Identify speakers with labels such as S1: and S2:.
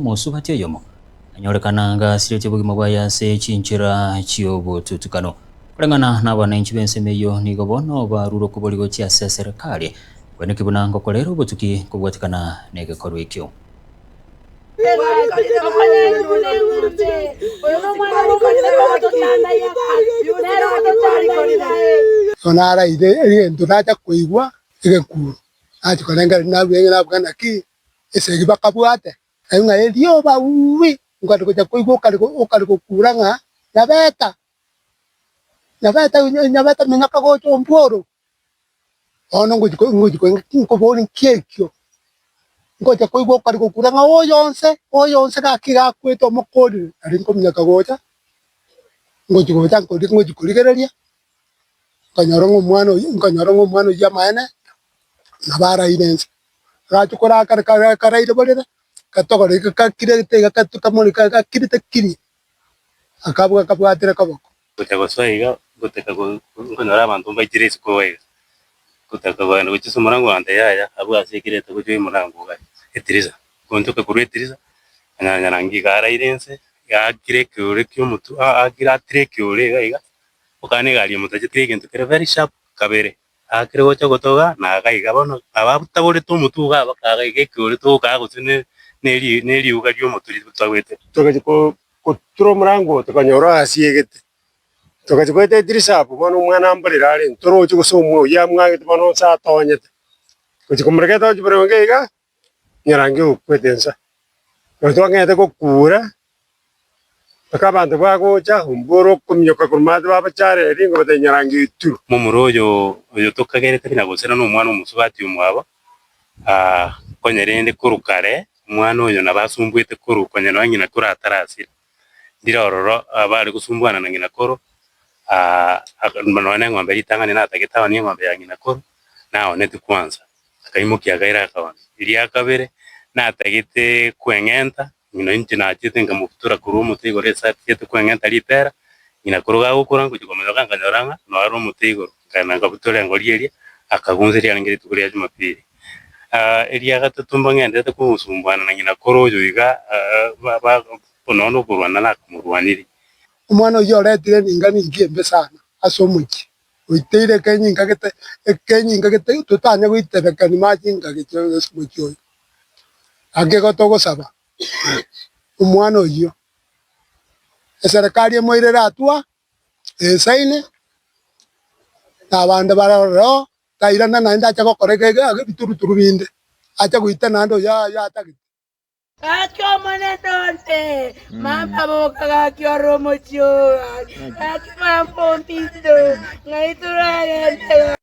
S1: Musubati yomo anyorekana nga asirete bugima bwa yase chinchira chiyobututukano kulengana na bananchi bensemeyo nigo bono baruro kuboliko chia serikali kwene kibunango kolero obutuki kubwatikana negekorwa ekyo
S2: onara ide ntunacha kuigwa igekuru ati kolenga na bwenge na bwana ki esegi bakabwate ayunga elio ba uwi ngado kuja kuigwa okaliko kuranga nyabeta menyaka go chomporo ono nguji ko boli kiekyo ngoja kuigwa okaliko kuranga oyonse kakiga kweto mokodi ari ko menyaka gocha ngoji kuligereria kanyorongo mwano ya maene nabara inense rachukura karaire bolera katogore kakirete gakatukamuri kakirite kiri akabwatira kaboko
S3: gutego soiga guteka kunyora abantu baitire sikowe guteka gwana guchiso murango ande yaya abu asikirete kujoy murango ga etiriza kontoka kuretiriza anyanyanangi garairense ya kireke ure kyomutu agira treke ure gaiga ukane gali mutaje treke ntukere very sharp kabere akire gocha gotoga na gaiga bono ababutabore to mutuga bakagaige kure to kagutune neri ugario muturi twagwete
S4: tokaje ko turo murango tukanyora asiegete tokaje ko etirisa apo bono mwana ambalira ari toro cyo somo ya mwagete bono sa tonyete kuji kumreketa cyo berengeiga nyarange ukwetensa twangete ko kura akabantu bagocha umboro kumyoka kurumade babachare ringo batenyarange itu
S3: mumuroyo oyo tokagerete binagosera no mwana umusubati umwaba konyerende kurukare mwana oyo nabasumbwete kuru konyeno nyina kura atarasira ndirororo abari gusumbwana na nyina koro manone ngombe litangane na taketawa ni ngombe ya nyina koro nao neti kwanza akaimukia gaira akawa iria kabere na tagete kwengenta nyino inti na chete ngamukutura kuru mutego resa chete kwengenta litera nyina koro ga gukura kujikomeza kanyoranga no aro mutego kana ngabutore ngorieria akagunzeria ngiri tukuria Jumapili eria gatutumba ngendete kusumbwana na nyina koro yoiga ponono kurwana na kumurwaniri
S2: umwana uyo retire ningani ngiembe sana asomuki uitire kenyinga gete tutanya guitereka ni majinga gete somuki oyo agegotogo saba umwana uyo serikali emoirera atua esaine abande bararo tairana na nda chako koreka bituru binde acha guita nando ya tagiti
S5: Atyo manenonte, mama boka kakyo romocho, atyo mampontisto, ngaiturare.